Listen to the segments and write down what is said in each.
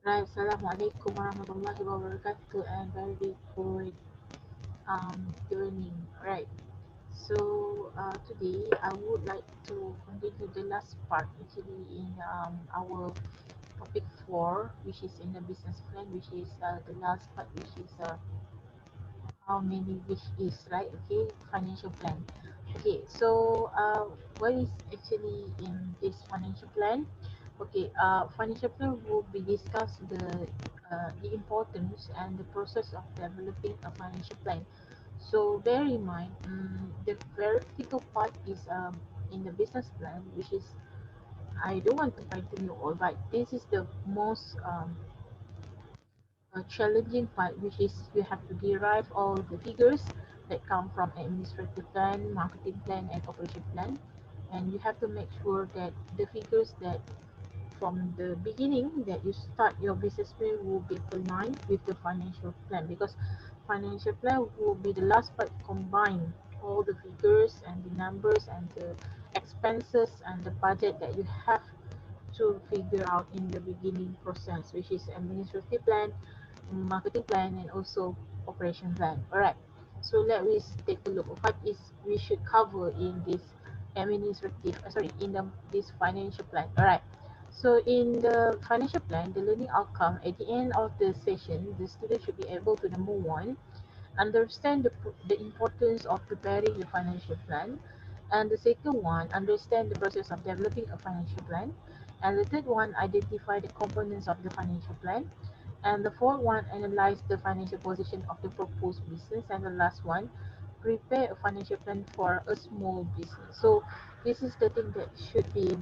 Right, Salamualaikum warahmatullahi wabarakatuh and very good evening. Right. So today I would like to continue the last part actually in our topic 4, which is in the business plan, which is the last part, which is how many which is right. Okay, financial plan. Okay, so what is actually in this financial plan? Okay, financial plan will be discuss the importance and the process of developing a financial plan. So bear in mind, the very critical part is in the business plan, which is I don't want to frighten you all, but this is the most challenging part, which is you have to derive all the figures that come from administrative plan, marketing plan, and operation plan, and you have to make sure that the figures that from the beginning that you start your business plan will be aligned with the financial plan, because financial plan will be the last part to combine all the figures and the numbers and the expenses and the budget that you have to figure out in the beginning process, which is administrative plan, marketing plan, and also operation plan. All right, so let us take a look at what is we should cover in this in this financial plan. All right, so in the financial plan, the learning outcome at the end of the session, the student should be able to, number one, understand the importance of preparing the financial plan, and the second one, understand the process of developing a financial plan, and the third one, identify the components of the financial plan, and the fourth one, analyze the financial position of the proposed business, and the last one, prepare a financial plan for a small business. So this is the thing that should be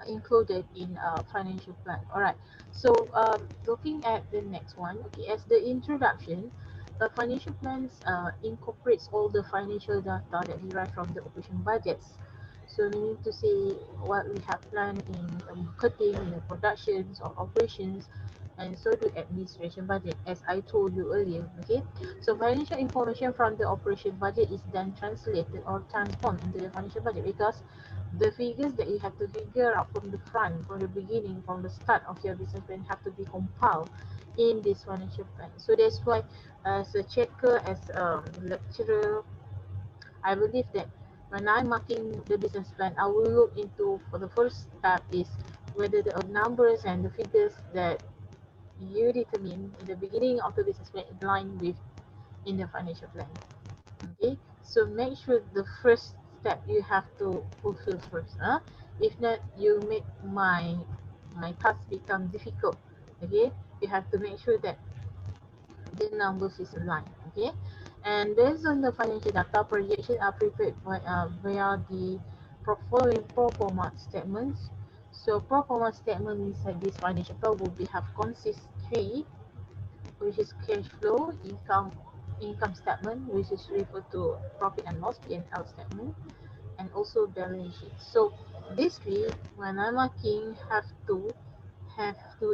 included in a financial plan. All right, so looking at the next one, okay, as the introduction, the financial plans incorporates all the financial data that derive from the operation budgets. So meaning to say what we have planned in the marketing, in the productions or operations, and so do administration budget, as I told you earlier. Okay, so financial information from the operation budget is then translated or transformed into the financial budget, because the figures that you have to figure out from the front, from the beginning, from the start of your business plan have to be compiled in this financial plan. So that's why, as a checker, as a lecturer, I believe that when I'm marking the business plan, I will look into, for the first step is whether the numbers and the figures that you determine in the beginning of the business plan align with in the financial plan. Okay, so make sure the first step you have to fulfill first. If not, you make my task become difficult. Okay, you have to make sure that the numbers is aligned. Okay, and based on the financial data, projections are prepared via the following pro forma statements. So pro forma statement inside this financial plan will be have consist three, which is cash flow, income statement, which is referred to profit and loss, P&L statement, and also balance sheet. So these three, when I'm working, have to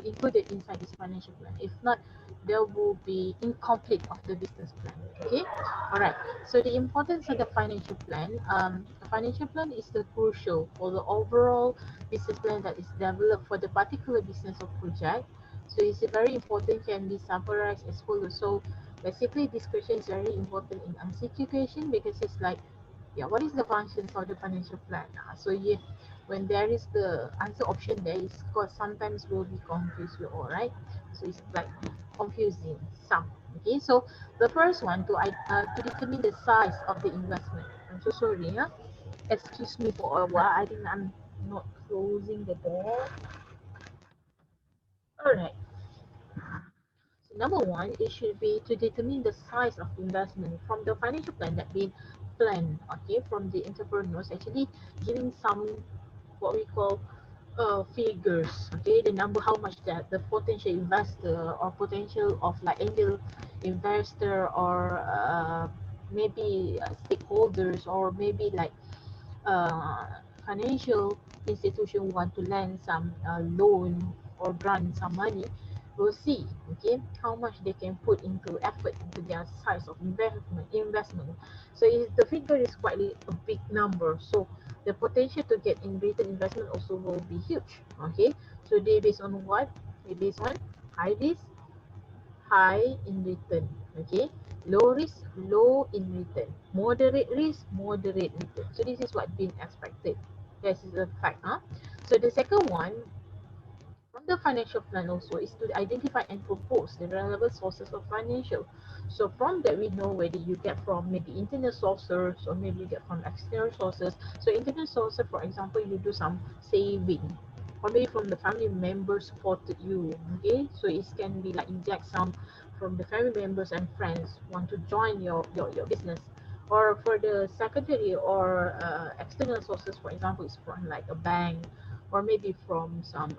include it inside this financial plan. If not, there will be incomplete of the business plan. Okay, all right. So the importance of the financial plan. The financial plan is the crucial for the overall business plan that is developed for the particular business or project. So it's very important, can be summarized as follows. So basically, this question is very important in MCQ question, because it's like, yeah, what is the functions of the financial plan? So yeah, when there is the answer option there, is because sometimes will be confused you all, right? So it's like confusing some. Okay, so the first one, to determine the size of the investment. I'm so sorry, yeah. Excuse me for a while. I think I'm not closing the door. All right. So number one, it should be to determine the size of investment from the financial plan that been planned. Okay, from the entrepreneurs actually giving some what we call figures. Okay, the number, how much that the potential investor or potential of like angel investor or maybe stakeholders, or maybe like uh, financial institution want to lend some loan or grant some money, we'll see, okay, how much they can put into effort into their size of investment. So if the figure is quite a big number, so the potential to get in return investment also will be huge. Okay, so they based on what? They based on high risk, high in return. Okay, low risk, low in return. Moderate risk, moderate return. So this is what being expected. This is a fact. So the second one from the financial plan also is to identify and propose the relevant sources of financial. So from that we know whether you get from maybe internal sources or maybe you get from external sources. So internal sources, for example, you do some saving or maybe from the family members supported you. Okay, so it can be like inject some from the family members and friends want to join your business. Or for the secondary or external sources, for example, it's from like a bank or maybe from some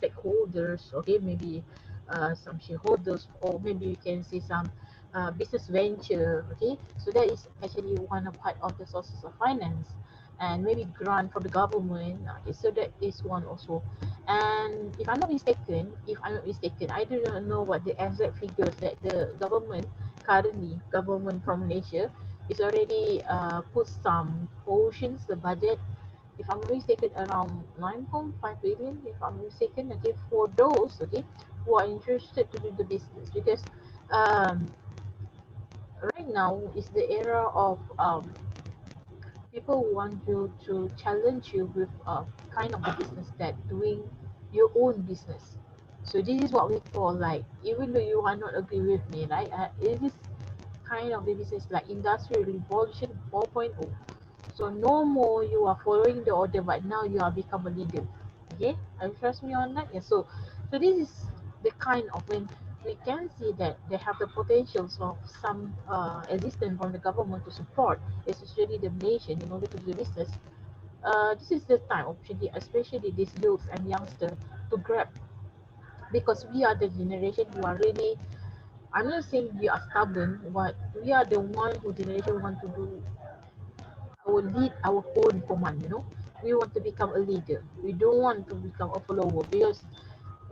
stakeholders, okay, maybe some shareholders, or maybe you can see some business venture, okay. So that is actually one of part of the sources of finance, and maybe grant from the government. Okay, so that is one also. And if I'm not mistaken, I do not know what the exact figures that the government currently, government from Malaysia, is already put some portions the budget, if I'm not mistaken, around 9.5 billion, if I'm not mistaken, okay, for those, okay, who are interested to do the business. Because um, right now is the era of people want you to challenge you with kind of the business that doing your own business. So this is what we call like, even though you are not agree with me, right? It is kind of the business like industrial revolution 4.0. So no more you are following the order, but now you are become a leader. Okay, are you trust me on that? Yeah. So this is the kind of when we can see that they have the potentials of some assistance from the government to support, especially the nation in order to do business. This is the time, especially these youths and youngsters, to grab, because we are the generation who are really. I'm not saying we are stubborn, but we are the one who generation want to do our lead our own command, we want to become a leader, we don't want to become a follower, because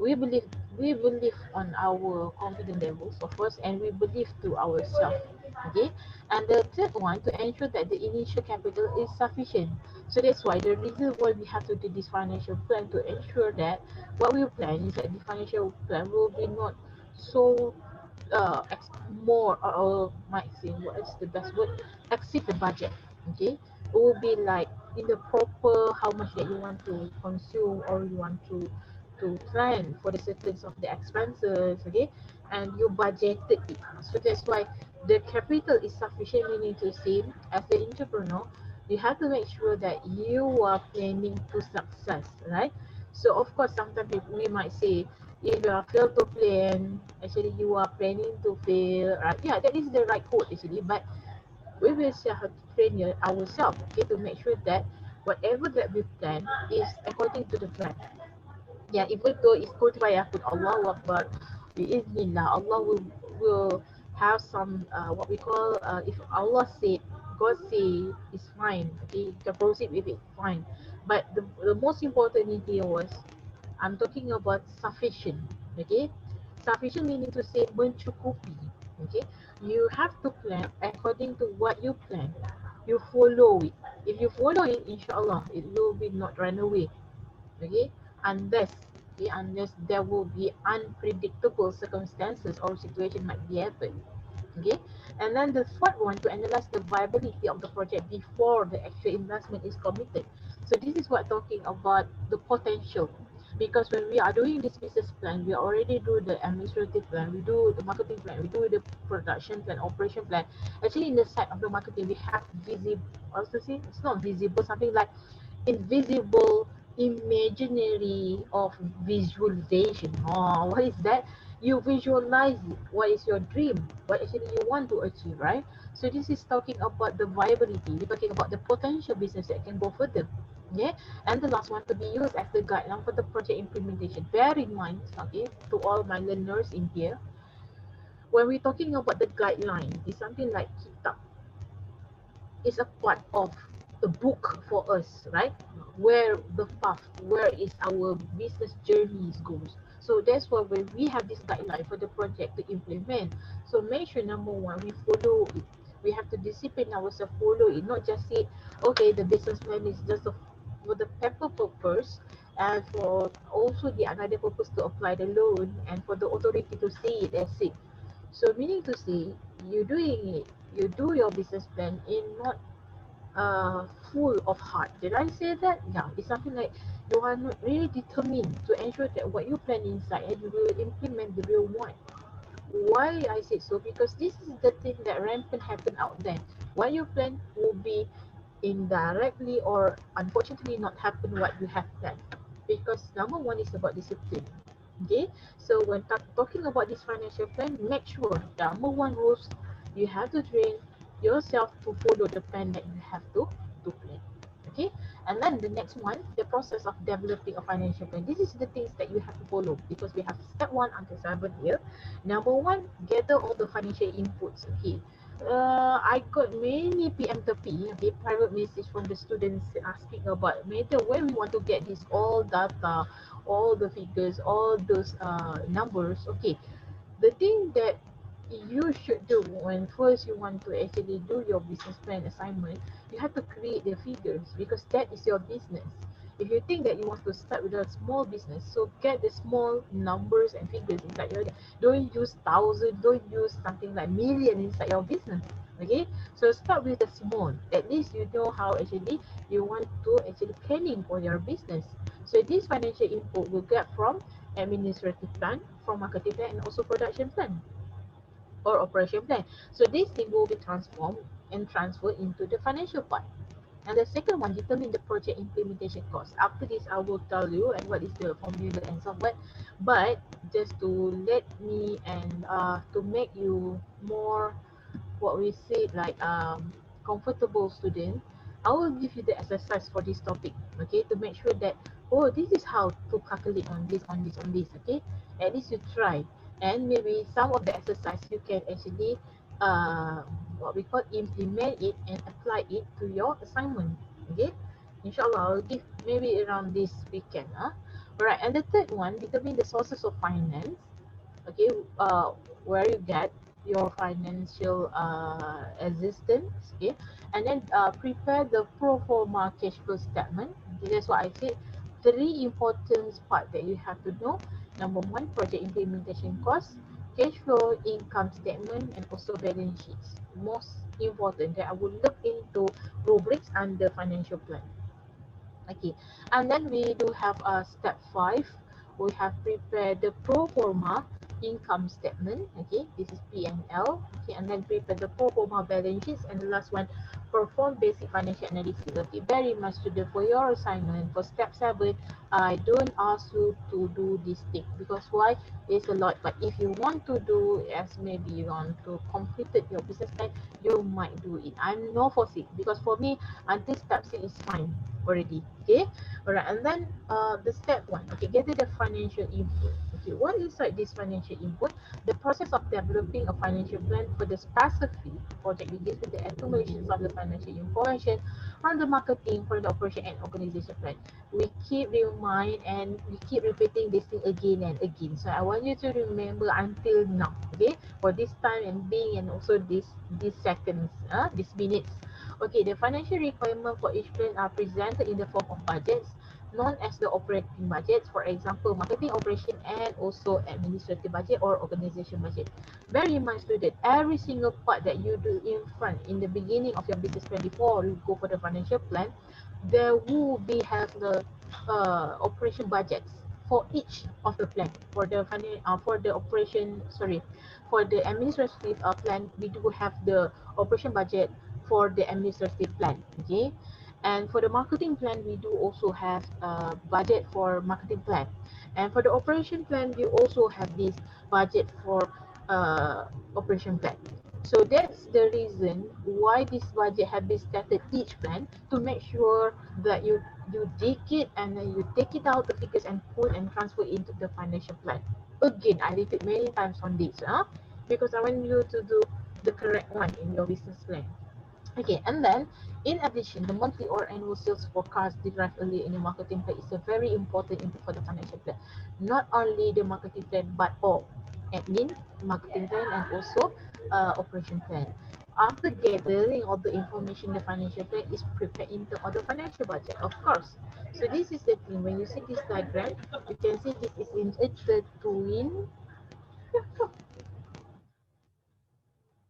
we believe we believe on our confidence levels of course, and we believe to ourselves. Okay, and the third one, to ensure that the initial capital is sufficient. So that's why the reason why we have to do this financial plan, to ensure that what we plan is that the financial plan will be not so more, or might say, what is the best word, exceed the budget. Okay, it will be like in the proper how much that you want to consume, or you want to plan for the certain of the expenses. Okay, and you budgeted it. So that's why the capital is sufficient, meaning to say, as the entrepreneur, you have to make sure that you are planning to success, right? So of course sometimes we might say, if you are fail to plan, actually you are planning to fail, right? Yeah, that is the right quote actually, but we will still have to train ourselves, okay, to make sure that whatever that we plan is according to the plan. Yeah, even though it's quoted by Yaqut, Allah Akbar, Biiznillah, Allah will have some, what we call, if Allah said, God say, it's fine, okay, you can proceed with it, fine. But the most important in here was, I'm talking about sufficient, okay? Sufficient meaning to say mencukupi, okay? You have to plan according to what you plan. You follow it. If you follow it, inshallah, it will be not run away, okay, unless, okay, unless there will be unpredictable circumstances or situation might be happen, okay. And then the fourth one, to analyze the viability of the project before the actual investment is committed. So this is what talking about the potential, because when we are doing this business plan, we already do the administrative plan, we do the marketing plan, we do the production plan, operation plan. Actually in the side of the marketing we have visible, also see, it's not visible, something like invisible imaginary of visualization. Oh, what is that? You visualize it. What is your dream? What actually you want to achieve, right? So this is talking about the viability. We're talking about the potential business that can go further. Yeah, and the last one, to be used as the guideline for the project implementation. Bear in mind, okay, to all my learners in here, when we're talking about the guideline, it's something like kitab, is a part of the book for us, right? Where the path, where is our business journeys goes. So that's why when we have this guideline for the project to implement, so make sure number one, we follow it. We have to discipline ourselves, follow it, not just say, okay, the business plan is just for the paper purpose, and for also the another purpose to apply the loan and for the authority to see it as it. So meaning to say, you doing it, you do your business plan in not full of heart. Did I say that? Yeah, it's something like you are not really determined to ensure that what you plan inside and you will implement the real one. Why I say so? Because this is the thing that rampant happen out there. What you plan will be indirectly or unfortunately not happen what you have planned. Because number one is about discipline. Okay, so when talking about this financial plan, make sure the number one rules you have to train yourself to follow the plan that you have to plan. Okay, and then the next one, the process of developing a financial plan. This is the things that you have to follow because we have step one until seven here. Number one, gather all the financial inputs. Okay, I got many PM okay, private message from the students asking about matter where we want to get this all data, all the figures, all those numbers. Okay, the thing that you should do when first you want to actually do your business plan assignment, you have to create the figures because that is your business. If you think that you want to start with a small business, so get the small numbers and figures inside your, don't use thousand, don't use something like million inside your business. Okay, so start with the small, at least you know how actually you want to actually planning for your business. So this financial input will get from administrative plan, from marketing plan, and also production plan or operation plan. So this thing will be transformed and transferred into the financial part. And the second one, determine the project implementation cost. After this, I will tell you and what is the formula and so on. But just to let me and to make you more, what we say like comfortable student, I will give you the exercise for this topic, okay, to make sure that oh, this is how to calculate on this, on this, on this, okay. At least you try, and maybe some of the exercise you can actually uh, what we call implement it and apply it to your assignment, okay. Inshallah, I'll give maybe around this weekend. Alright, and the third one, determine the sources of finance, okay, where you get your financial existence, okay, and then prepare the pro forma cash flow statement. Okay, that's what I said. Three important part that you have to know. Number one, project implementation cost, cash flow, income statement, and also balance sheets. Most important that I will look into rubrics under financial plan. Okay, and then we do have step 5. We have prepared the pro forma income statement. Okay, this is P&L. Okay, and then prepare the pro forma balance sheets, and the last one, perform basic financial analysis. Okay, very much student, for your assignment for step 7, I don't ask you to do this thing because why? It's a lot. But if you want to do, as maybe you want to complete your business plan, you might do it. I'm no foresee because for me until step 6 is fine already. Okay, all right, and then the step 1, okay, gather the financial input. Okay, what inside this financial input? The process of developing a financial plan for the specific project begins with the accumulations of the financial information on the marketing for the operation and organization plan. We keep remind and we keep repeating this thing again and again, so I want you to remember until now, okay, for this time and being, and also this seconds, these minutes. Okay, the financial requirement for each plan are presented in the form of budgets, known as the operating budgets. For example, marketing, operation, and also administrative budget or organization budget. Bear in mind, student, every single part that you do in front, in the beginning of your business plan before you go for the financial plan, there will be have the operation budgets for each of the plan. For the operation, sorry, for the administrative plan, we do have the operation budget for the administrative plan, okay. And for the marketing plan, we do also have a budget for marketing plan, and for the operation plan we also have this budget for uh, operation plan. So that's the reason why this budget have been started each plan, to make sure that you dig it and then you take it out the figures and put and transfer into the financial plan. Again, I repeat many times on this, because I want you to do the correct one in your business plan. Okay, and then in addition, the monthly or annual sales forecast derived early in the marketing plan is a very important input for the financial plan. Not only the marketing plan, but all admin, marketing plan, and also operation plan. after gathering all the information, the financial plan is prepared into all the financial budget, of course. So this is the thing. When you see this diagram, you can see this is in the twin.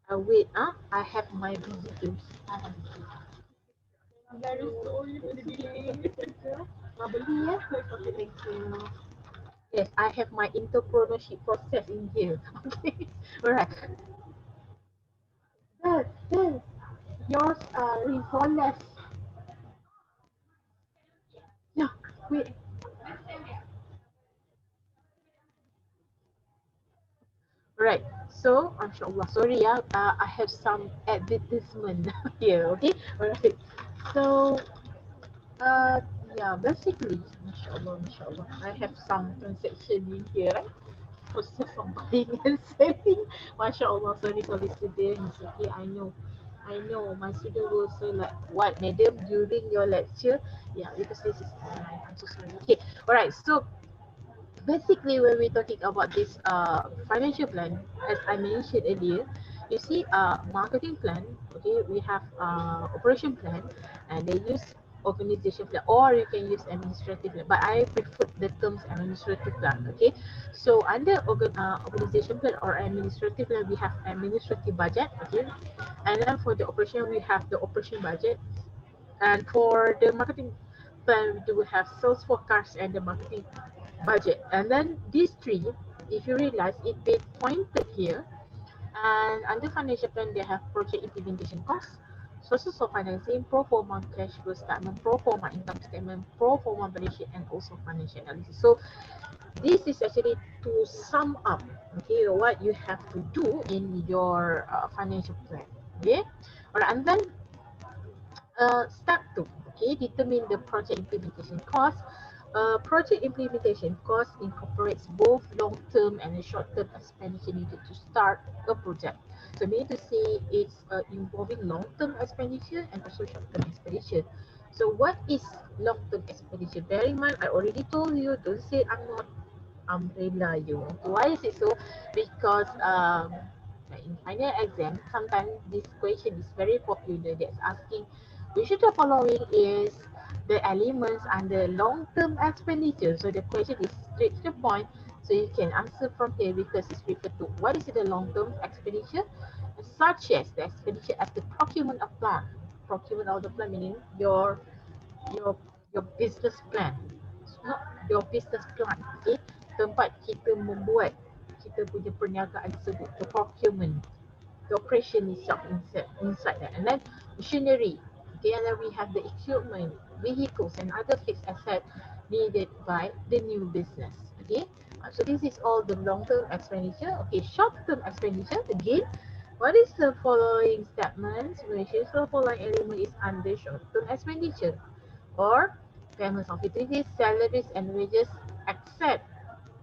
Wait, I have my visitors. I have I'm very sorry for the delay. Beli ya. Okay, thank you. Yes, I have my entrepreneurship process in here. Okay, alright. Then yours are resoleless. Yeah, wait. Right. So, mashallah, sorry ya, I have some advertisement here. Okay. Alright. So, uh, yeah, basically, mashallah, I have some transaction in here. Right? Process of buying and selling. MashaAllah, sorry for the students. Okay, I know. I know my student will say like, what, madam, during your lecture? Yeah, because this is online. I'm so sorry. Okay, alright. So basically, when we're talking about this financial plan, as I mentioned earlier, you see marketing plan. Okay, we have operation plan, and they use organization plan, or you can use administrative plan, but I prefer the terms administrative plan. Okay, so under organization plan or administrative plan, we have administrative budget. Okay, and then for the operation, we have the operation budget, and for the marketing plan, we do have sales forecast and the marketing budget. And then these three, if you realize, it been pointed here. And under financial plan, they have project implementation costs, sources of financing, pro forma cash flow statement, pro forma income statement, pro forma balance sheet, and also financial analysis. So this is actually to sum up, okay, what you have to do in your financial plan. Okay, all right, and then step 2, okay, determine the project implementation cost. Project implementation cost incorporates both long-term and short-term expenditure needed to start a project. So meaning to say it's involving long-term expenditure and also short-term expenditure. So what is long-term expenditure? Bear in mind, I already told you, don't say I'm not umbrella you. Why is it so? Because like in final exam, sometimes this question is very popular. That's asking which of the following is the elements under long-term expenditure. So the question is straight to the point. So you can answer from here because it's referred to what is the long-term expenditure, such as the expenditure at the procurement of plant. Procurement of the plant meaning your your business plan, not your business plan. Okay, tempat kita membuat kita punya perniagaan tersebut, the procurement, the operation itself inside that, and then machinery. Okay, and then we have the equipment, vehicles, and other fixed assets needed by the new business. Okay, so this is all the long-term expenditure. Okay, short-term expenditure again. What is the following statements? Which is the following element is under short-term expenditure, or payments of utilities, salaries, and wages, except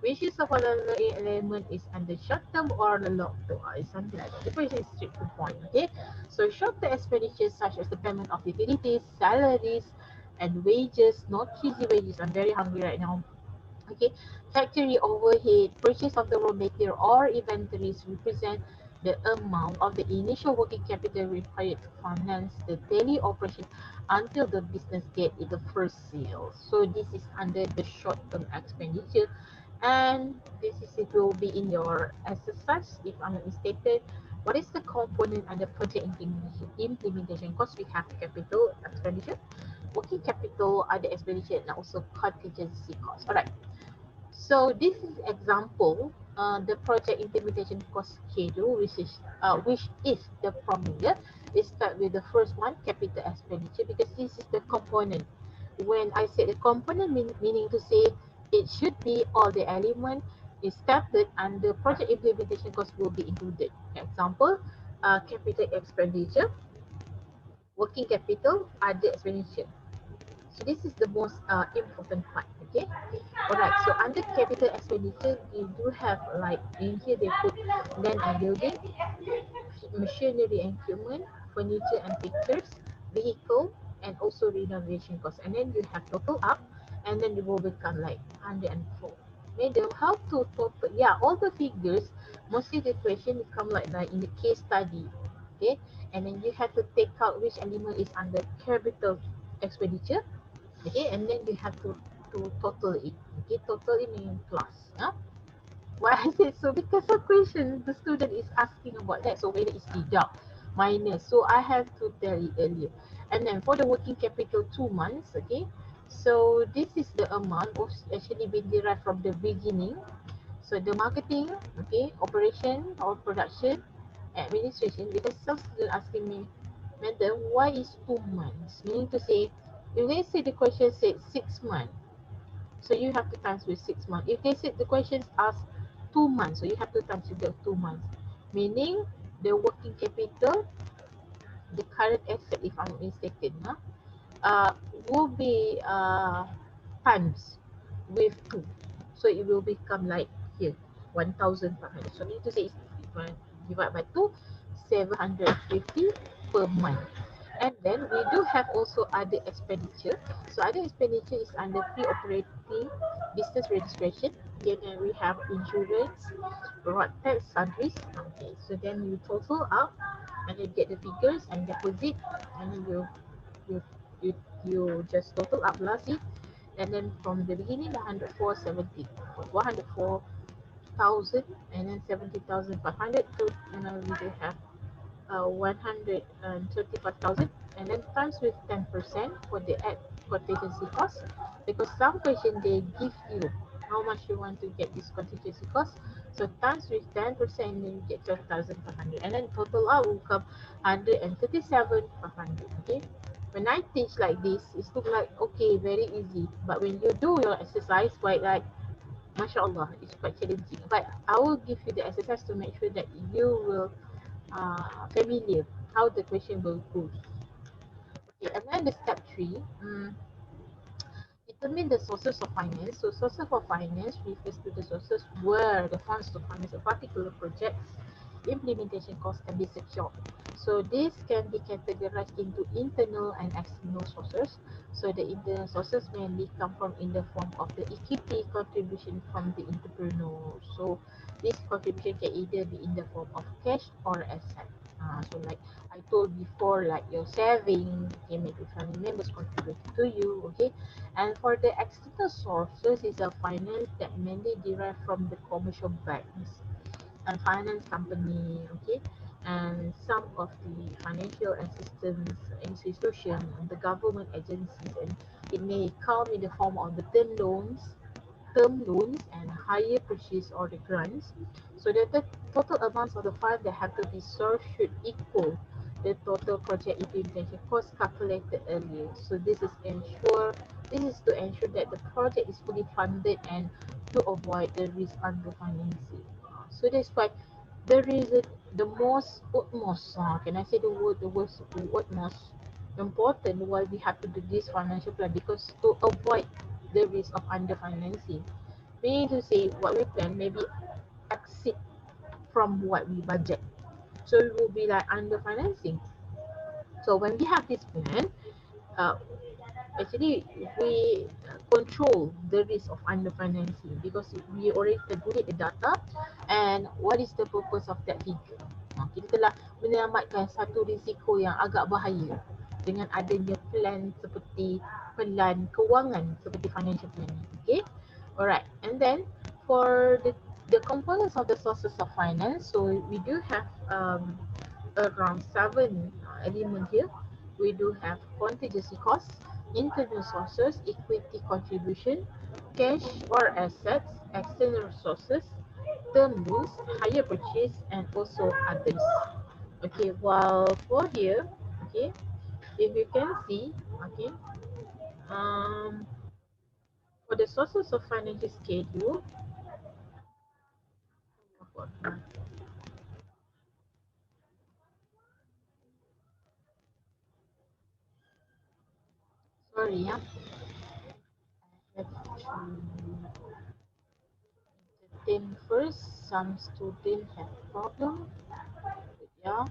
which is the following element is under short term or the long term, or something like that. The question is straight to the point. Okay, so short term expenditures such as the payment of utilities, salaries, and wages, not cheesy wages. I'm very hungry right now. Okay, factory overhead, purchase of the raw material or inventories represent the amount of the initial working capital required to finance the daily operation until the business get its first sale. So this is under the short-term expenditure, and this is it will be in your exercise if I'm not mistaken. What is the component under project implementation cost? We have capital expenditure, working capital, other expenditure, and also contingency cost. All right. So this is example, the project implementation cost schedule, which is the formula. It start with the first one, capital expenditure, because this is the component. When I say the component, meaning to say it should be all the element is started and the project implementation cost will be included. Example, capital expenditure, working capital, other expenditure. So this is the most important part. Okay. Alright. So under capital expenditure, you do have like in here they put land and building, machinery and equipment, furniture and pictures, vehicle, and also renovation costs. And then you have total up, and then it will become like 104. Madam, how to total? Yeah, all the figures. Mostly the question come like in the case study. okay, and then you have to take out which element is under capital expenditure, okay, and then you have to total it, okay, total it means plus, yeah. Why I said so? Because of question the student is asking about that. So whether it's deduct, minus. So I have to tell it earlier. And then for the working capital 2 months, okay. So this is the amount was actually been derived from the beginning. So the marketing, okay, operation or production, administration. Because some student asking me, madam, why is 2 months? Meaning to say, if they say the question said 6 months. So you have to times with 6 months. If they said the questions ask 2 months, so you have to times with the 2 months. Meaning the working capital, the current asset, if I'm not mistaken, will be times with 2. So it will become like here, 1,500. So need to say it's divided by 2, 750 per month. And then we do have also other expenditure. So other expenditure is under pre-operating business registration. Then we have insurance, road tax, sundries. Okay, so then you total up and you get the figures and deposit, and then you you you just total up last it, and then from the beginning the 104.70 104,000 and then 70,500 to, we do have 135,000, and then times with 10% for the ad contingency cost, because some question they give you how much you want to get this contingency cost. So times with 10%, then you get 12,500, and then total out will come 137,500. Okay, when I teach like this, it looks like okay, very easy, but when you do your exercise, quite like mashallah, it's quite challenging. But I will give you the exercise to make sure that you will familiar how the question will go. Okay, and then the step 3, determine the sources of finance. So sources of finance refers to the sources where the funds to finance a particular project's implementation cost can be secured. So this can be categorized into internal and external sources. So the internal sources mainly come from in the form of the equity contribution from the entrepreneur. So this contribution can either be in the form of cash or asset. So like I told before, like your saving, okay, maybe family members contribute to you, okay. And for the external sources is a finance that mainly derive from the commercial banks and finance company, okay, and some of the financial assistance institutions, the government agencies, and it may come in the form of the term loans and higher purchase or the grants. So the total amounts of the fund that have to be served should equal the total project implementation cost calculated earlier. So this is to ensure that the project is fully funded and to avoid the risk under financing. So that's why the reason the most utmost, can I say the word most important why we have to do this financial plan, because to avoid the risk of underfinancing. Meaning to say what we plan maybe exceed from what we budget. So it will be like underfinancing. So when we have this plan, uh, actually we control the risk of underfinancing because we already tabulate the data and what is the purpose of that figure. Kita telah menyelamatkan satu risiko yang agak bahaya dengan adanya plan seperti pelan kewangan seperti financial planning. Okay, alright. And then for the components of the sources of finance, so we do have around 7 elements here. We do have contingency costs, internal sources, equity contribution, cash or assets, external resources, term loans, hire purchase, and also others. Okay, while for here, okay, if you can see, okay, for the sources of financial schedule, sorry, yeah, I have to entertain first. Some students have problem, yeah.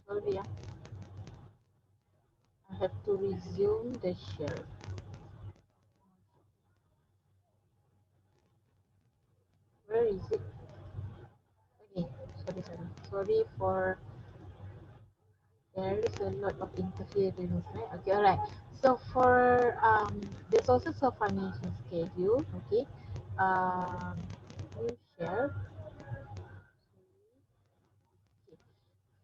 Sorry, I have to resume the share. Where is it? Okay, sorry for there is a lot of interference, right? Okay, alright. So for the sources of financial schedule, okay, um, new share.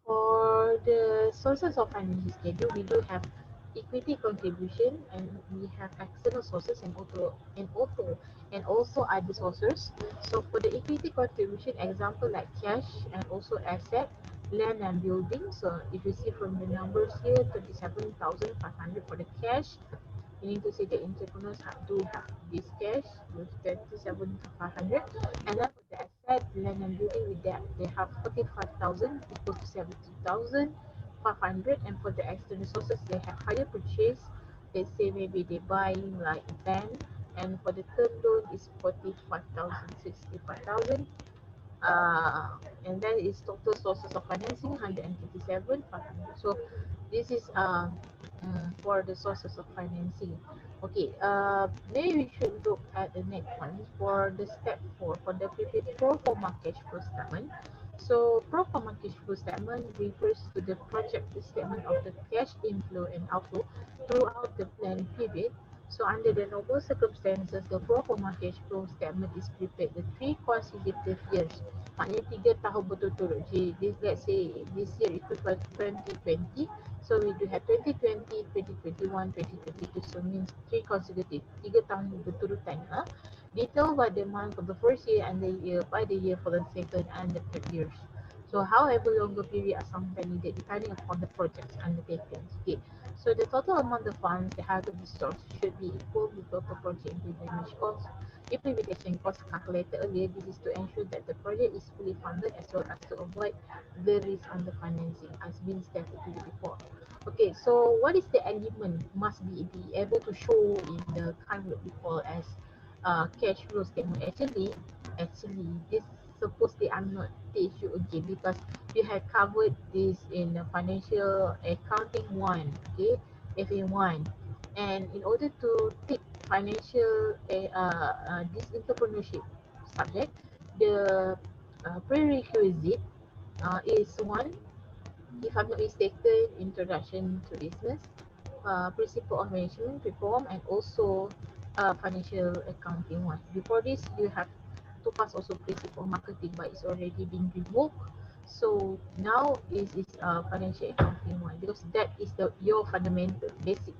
For the sources of financial schedule, we do have equity contribution, and we have external sources and also other sources. So for the equity contribution, example like cash and also asset, land and building. So if you see from the numbers here, 27,500 for the cash, meaning to say the entrepreneurs do have this cash with 27,500, and then for the asset, land and building, with that they have 45,000 equals to 70,500, and for the external sources they have higher purchase. Let's say maybe they buying like land, and for the term loan is 45,000, 65,000. uh, and then its total sources of financing 157 500. So this is for the sources of financing. Okay, maybe we should look at the next one for the step 4 for the pro forma cash flow statement. So pro forma cash flow statement refers to the projected statement of the cash inflow and outflow throughout the plan period. So under the normal circumstances, the pro forma cash flow statement is prepared the 3 consecutive years. Maknanya 3 tahun berturut-turut. Let's say this year itu 2020. So we do have 2020, 2021, 2022. So means 3 consecutive, 3 tahun berturutan. Detailed by the month of the first year and the year by the year for the second and the third years. So however longer period are sometimes needed depending upon the projects undertaken. Okay. So the total amount of funds that have to be sourced should be equal to total project implementation costs calculated earlier. This is to ensure that the project is fully funded as well as to avoid the risk on the financing as been stated before. Okay, so what is the element must be able to show in the kind what we call as cash flow statement? Actually, this supposedly I'm not teach you again because we have covered this in the financial accounting one, okay, FA1, and in order to take financial this entrepreneurship subject, the prerequisite is one, if I'm not mistaken, introduction to business, principle of management reform, and also financial accounting one. Before this, you have to pass also principle of marketing, but it's already been revoked. So now is financial accounting one because that is the your fundamental basic.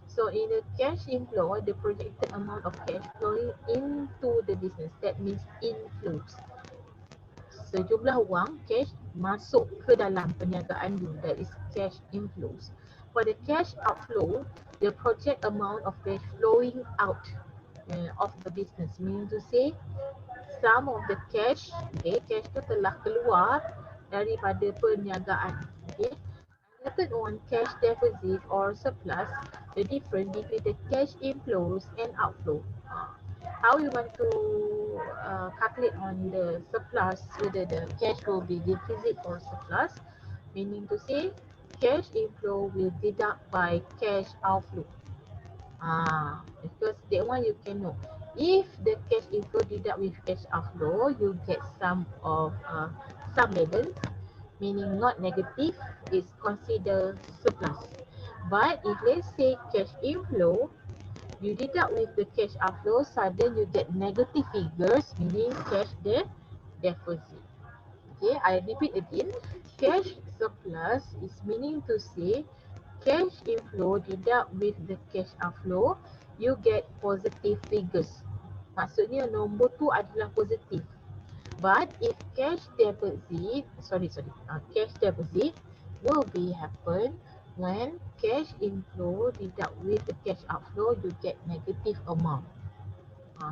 So in the cash inflow, the projected amount of cash flowing into the business, that means inflows. Sejumlah wang cash masuk ke dalam perniagaan you, that is cash inflows. For the cash outflow, the project amount of cash flowing out of the business, meaning to say some of the cash, okay, cash tu telah keluar daripada perniagaan, okay. The third one, cash deposit or surplus, the difference between the cash inflows and outflow. How you want to calculate on the surplus, whether the cash will be deficit or surplus, meaning to say cash inflow will deduct by cash outflow. Because that one you can know. If the cash inflow deduct with cash outflow, you get some level, meaning not negative, is considered surplus. But if let's say cash inflow, you deduct with the cash outflow, suddenly you get negative figures, meaning cash deficit. Okay, I repeat again. Cash surplus is meaning to say cash inflow deduct with the cash outflow, you get positive figures. Maksudnya nombor tu adalah positif. But if cash deposit will be happen when cash inflow deduct with the cash outflow, you get negative amount.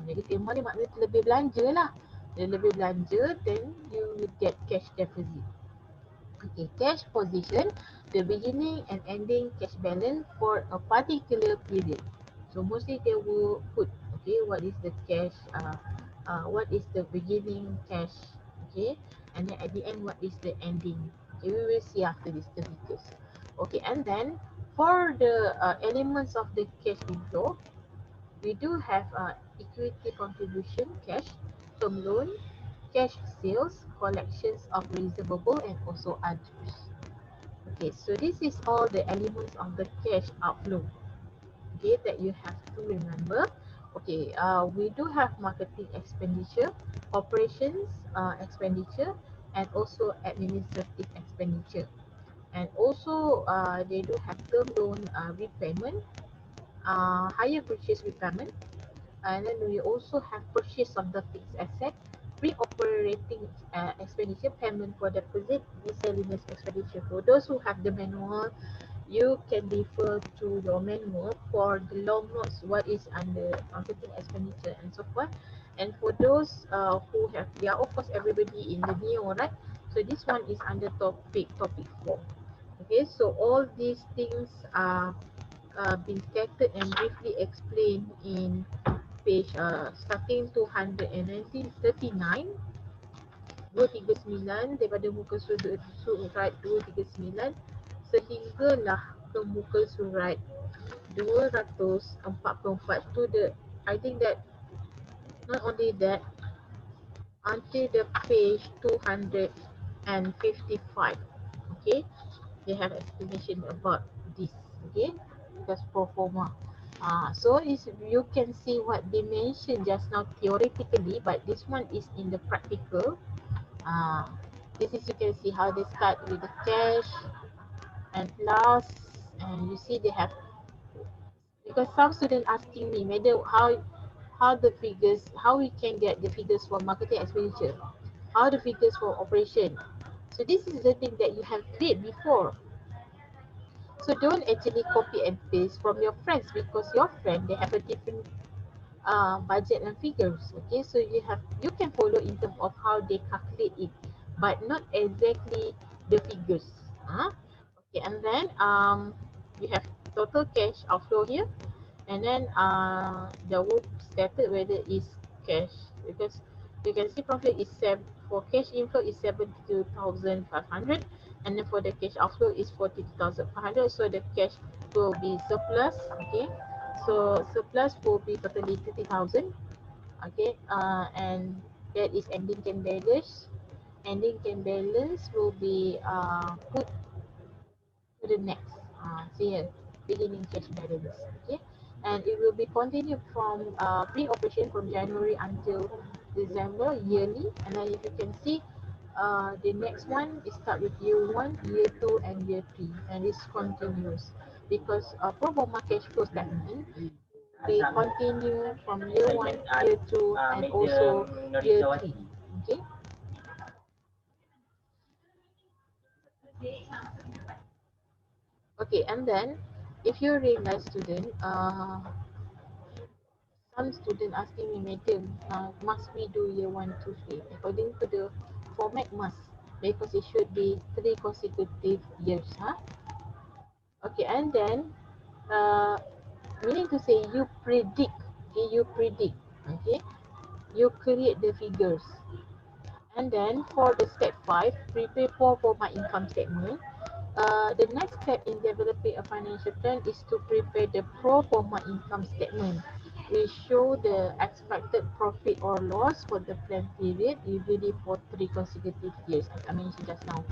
Negative amount ni maknanya lebih belanja lah. Dia lebih belanja, then you will get cash deposit. Okay, cash position, the beginning and ending cash balance for a particular period. So mostly they will put, okay, what is the cash, what is the beginning cash, okay, and then at the end what is the ending We will see after this the figures. Okay, and then for the elements of the cash inflow, we do have equity contribution, cash, term loan, cash sales, collections of receivable, and also others. Okay, so this is all the elements of the cash outflow, okay, that you have to remember. Okay, we do have marketing expenditure, operations expenditure, and also administrative expenditure. And also they do have term loan repayment, hire purchase repayment, and then we also have purchase of the fixed asset, pre-operating expenditure, payment for deposit, miscellaneous expenditure. For those who have the manual, you can refer to your manual for the long notes what is under marketing expenditure and so forth. And for those who have, yeah, of course everybody in the neo, right? So this one is under topic 4. Okay, so all these things are been stated and briefly explained in page starting 239 239 daripada muka surat 239 sehinggalah ke muka surat 244 to the, I think that not only that, until the page 255. Okay, they have explanation about this. Okay, just pro forma. So is you can see what they mentioned just now theoretically, but this one is in the practical. Uh, this is, you can see how they start with the cash and plus, and you see they have, because some students asking me whether how the figures, how we can get the figures for marketing expenditure, how the figures for operation. So this is the thing that you have did before. So don't actually copy and paste from your friends, because your friend they have a different budget and figures. Okay, so you can follow in terms of how they calculate it, but not exactly the figures. Okay, and then we have total cash outflow here, and then the work stated whether is cash, because you can see from here is for cash inflow is 72,500, and then for the cash outflow is 42,500. So the cash will be surplus. Okay, so surplus will be totally 30,000. Okay, and that is ending can balance. Ending can balance will be put to the next. See here, beginning cash balance. Okay, and it will be continued from pre-operation from January until December yearly. And then if you can see, the next one is start with year 1, year 2, and year 3, and it's continuous, because pro forma cash flow statement they continue from year 1, year 2, and also year 3. Okay. Okay, and then if you realize student, some student asking me, madam, must we do year 1, 2, 3? According to the format, must, because it should be 3 consecutive years. Okay, and then uh, meaning to say you predict. Okay, you predict. Okay, you create the figures. And then for the step 5, prepare for my income statement. The next step in developing a financial plan is to prepare the pro forma income statement. We show the expected profit or loss for the plan period, usually for 3 consecutive years, as I mentioned just now.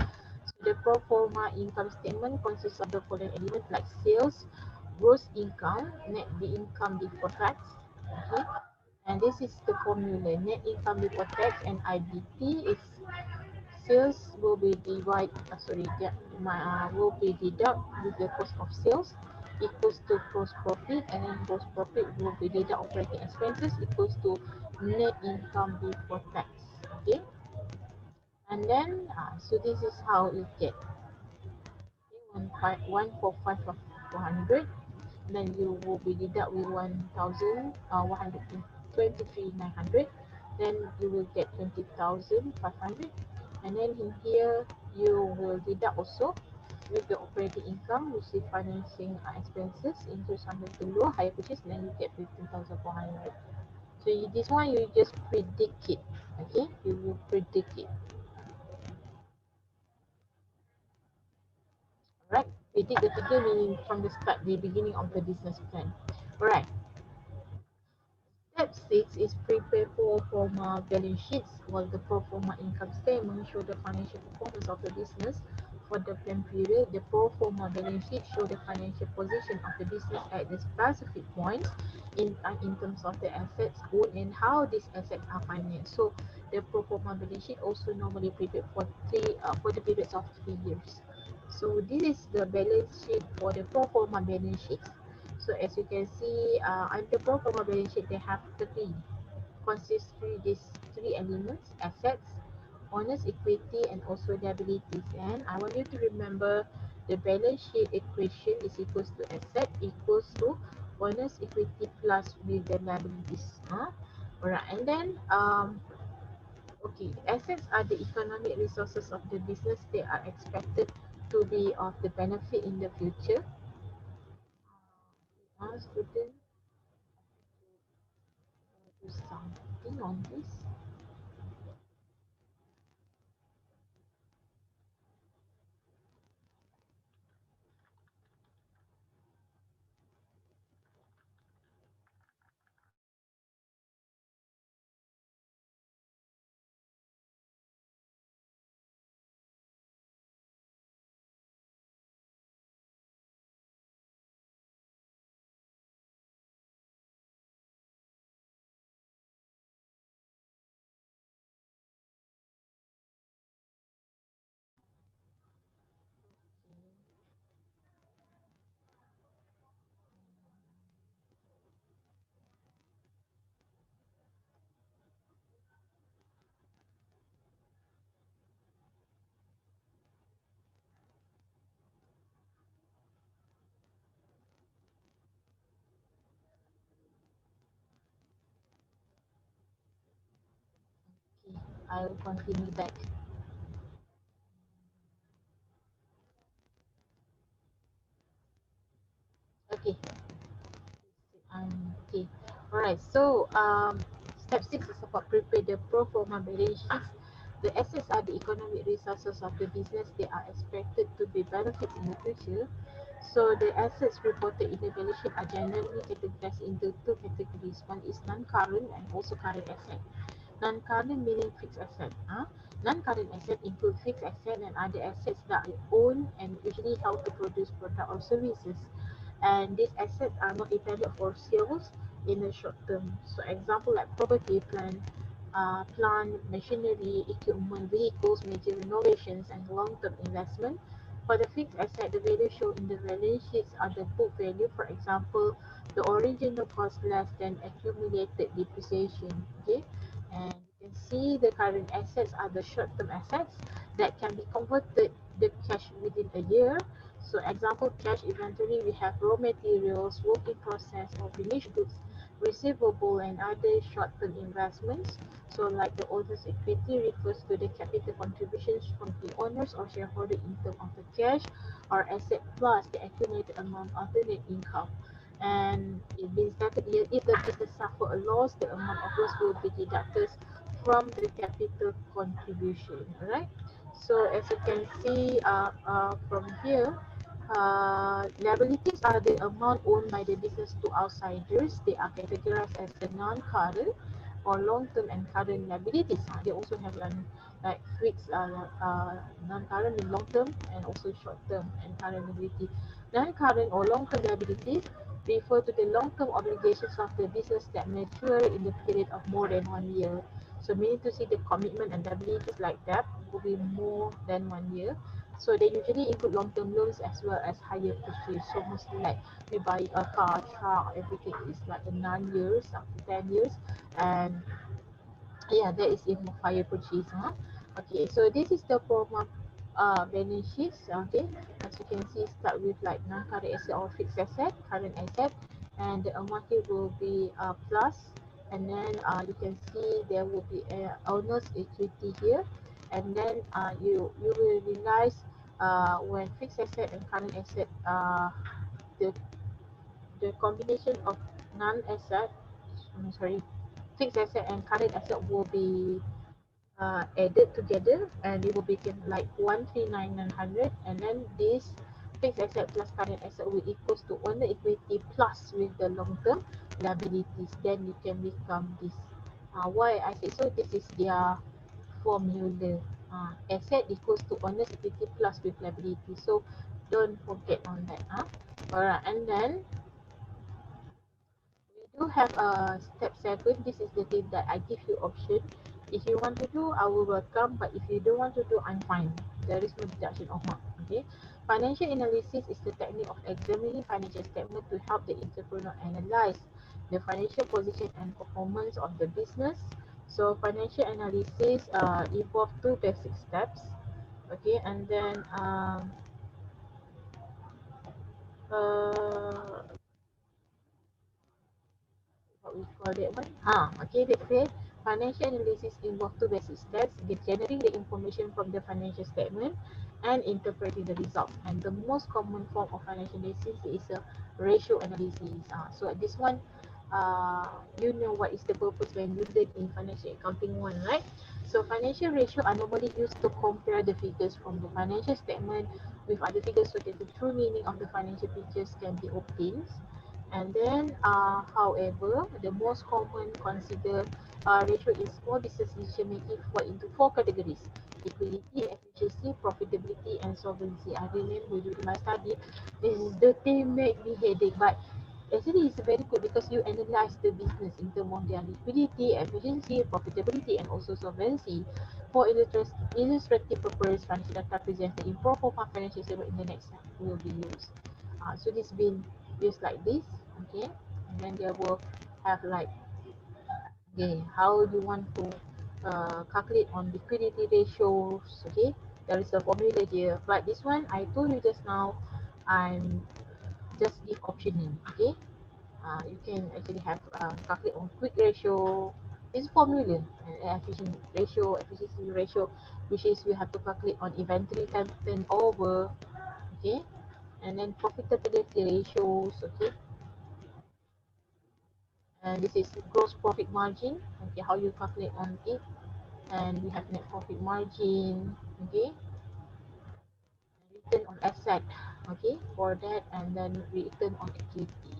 So the pro forma income statement consists of the following elements like sales, gross income, net income before tax. Okay, and this is the formula. Net income before tax and IBT is sales will be will be deduct with the cost of sales equals to gross profit, and then gross profit will be deduct operating expenses equals to net income before tax. Okay, and then so this is how it get. Okay, 145,400. Then you will be deduct with 123,900. Then you will get 20,500. And then in here you will deduct also with the operating income, which is financing expenses, interest on the low higher purchase, then you get 15,400. So this one you just predict it. Okay, you will predict it. right? We did the figure meaning from the start, the beginning of the business plan. Alright. Step 6 is prepare for forma balance sheets, while the pro forma income statement show the financial performance of the business for the plan period. The pro forma balance sheet show the financial position of the business at the specific points in terms of the assets owned and how these assets are financed. So the pro forma balance sheet also normally prepared for the periods of 3 years. So this is the balance sheet for the pro forma balance sheets. So as you can see, under pro forma balance sheet, they have these three elements: assets, owner's equity, and also liabilities. And I want you to remember the balance sheet equation is equals to asset equals to owner's equity plus with the liabilities. Alright, and then okay, assets are the economic resources of the business. They are expected to be of the benefit in the future. Student do something on this. Okay, I will continue back. Okay, okay. Alright, so step 6 is about prepare the pro forma balance sheets. The assets are the economic resources of the business. They are expected to be benefits in the future. So the assets reported in the balance sheet are generally categorized into two categories. One is non-current and also current asset. Non-current meaning fixed asset. Non-current asset include fixed asset and other assets that are owned and usually held to produce product or services. And these assets are not intended for sales in the short term. So example like property, plant, machinery, equipment, vehicles, major renovations, and long-term investment. For the fixed asset, the value shown in the balance sheets are the book value. For example, the original cost less than accumulated depreciation. Okay, and you can see the current assets are the short-term assets that can be converted the cash within a year. So example, cash inventory, we have raw materials, work in process or finished goods, receivable and other short-term investments. So like the owner's equity refers to the capital contributions from the owners or shareholder in terms of the cash or asset plus the accumulated amount of the net income. And it being stated here, if the business suffer a loss, the amount of loss will be deducted from the capital contribution. Alright. So as you can see from here, liabilities are the amount owned by the business to outsiders. They are categorized as the non-current or long-term and current liabilities. They also have like fixed non-current and long-term and also short-term and current liability. Non-current or long-term liabilities refer to the long-term obligations of the business that mature in the period of more than 1 year. So meaning to say the commitment and liabilities like that will be more than 1 year. So they usually include long-term loans as well as higher purchase. So mostly like we buy a car, truck, everything is like a 9 years up to 10 years, and yeah, that is in higher purchase. Okay, so this is the form of balance sheets. Okay, as you can see, start with like non-current asset or fixed asset, current asset, and the amount here will be plus, and then you can see there will be owner's equity here, and then you will realize when fixed asset and current asset the combination of non-asset, sorry, fixed asset and current asset will be added together, and it will become like 139,900, and then this fixed asset plus current asset will equals to owner equity plus with the long-term liabilities. Then you can become this. Why I say so? This is their formula. Asset equals to owner's equity plus with liability. So don't forget on that. Alright, and then we do have step 7. This is the thing that I give you option. If you want to do, I will welcome. But if you don't want to do, I'm fine. There is no deduction of mark. Okay. Financial analysis is the technique of examining financial statement to help the entrepreneur analyze the financial position and performance of the business. So financial analysis involve 2 basic steps. Okay, and then uh, what we call that one? Okay, let's say financial analysis involves 2 basic steps: gathering the information from the financial statement and interpreting the result. And the most common form of financial analysis is a ratio analysis. So this one, you know what is the purpose when you learn in financial accounting one, right? So financial ratio are normally used to compare the figures from the financial statement with other figures so that the true meaning of the financial pictures can be obtained. And then, however, the most common considered ratio in small business decision making fall into 4 categories: liquidity, efficiency, profitability, and solvency. I remember during my study, this is the thing make me headache, but actually it's very good because you analyze the business in terms of their liquidity, efficiency, profitability, and also solvency. For illustrative purpose, financial data presented in pro forma financial statement in the next slide will be used. So this been used like this, okay, and then they will have like, okay, how you want to calculate on liquidity ratios. Okay, there is a formula here, but this one I told you just now, I'm just give optional. Okay, you can actually have calculate on quick ratio. This formula and efficiency ratio, which is we have to calculate on inventory time turnover. Okay, and then profitability ratios. Okay, and this is gross profit margin. Okay, how you calculate on it. And we have net profit margin. Okay, return on asset. Okay, for that, and then return on equity.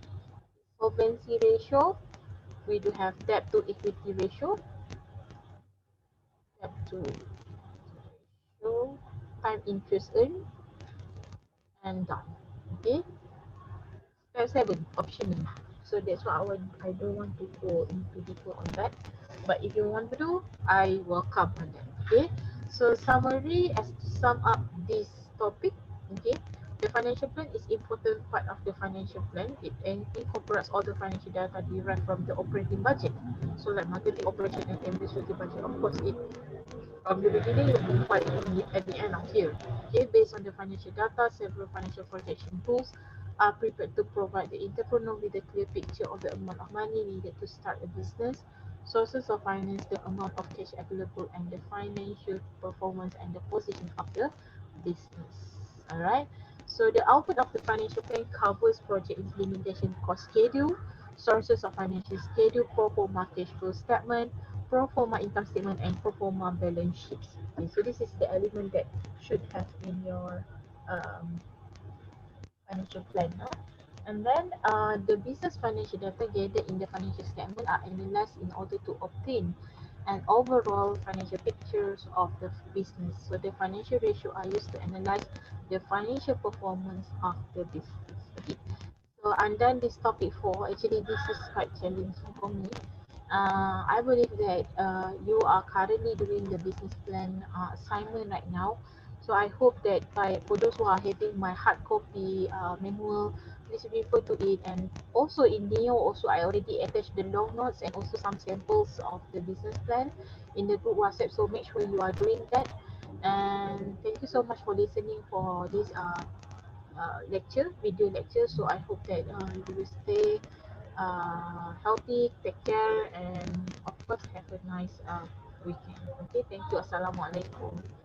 Solvency ratio, we do have debt to equity ratio, debt to ratio, time interest earned, and done. Okay, step 7, optional. So that's what I don't want to go into detail on that. But if you want to do, I welcome on that. Okay. So summary, as to sum up this topic, okay, the financial plan is important part of the financial plan. It incorporates all the financial data derived from the operating budget. So like marketing operation and administrative budget. Of course, it from the beginning will be quite at the end of here. Okay, based on the financial data, several financial projection tools are prepared to provide the entrepreneur with a clear picture of the amount of money needed to start a business, sources of finance, the amount of cash available, and the financial performance and the position of the business. Alright. So the output of the financial plan covers project implementation cost schedule, sources of financial schedule, pro forma cash flow statement, pro forma income statement, and pro forma balance sheets. Okay, so this is the element that should have in your um, financial plan. And then the business financial data gathered in the financial statement are analyzed in order to obtain an overall financial pictures of the business. So the financial ratio are used to analyze the financial performance of the business. Okay. So I'm done this topic 4. Actually, this is quite challenging for me. I believe that you are currently doing the business plan assignment right now. So I hope that for those who are having my hard copy manual, please refer to it. And also in Neo, also I already attached the long notes and also some samples of the business plan in the group WhatsApp. So make sure you are doing that. And thank you so much for listening for this video lecture. So I hope that you will stay healthy, take care, and of course have a nice weekend. Okay, thank you. Assalamualaikum.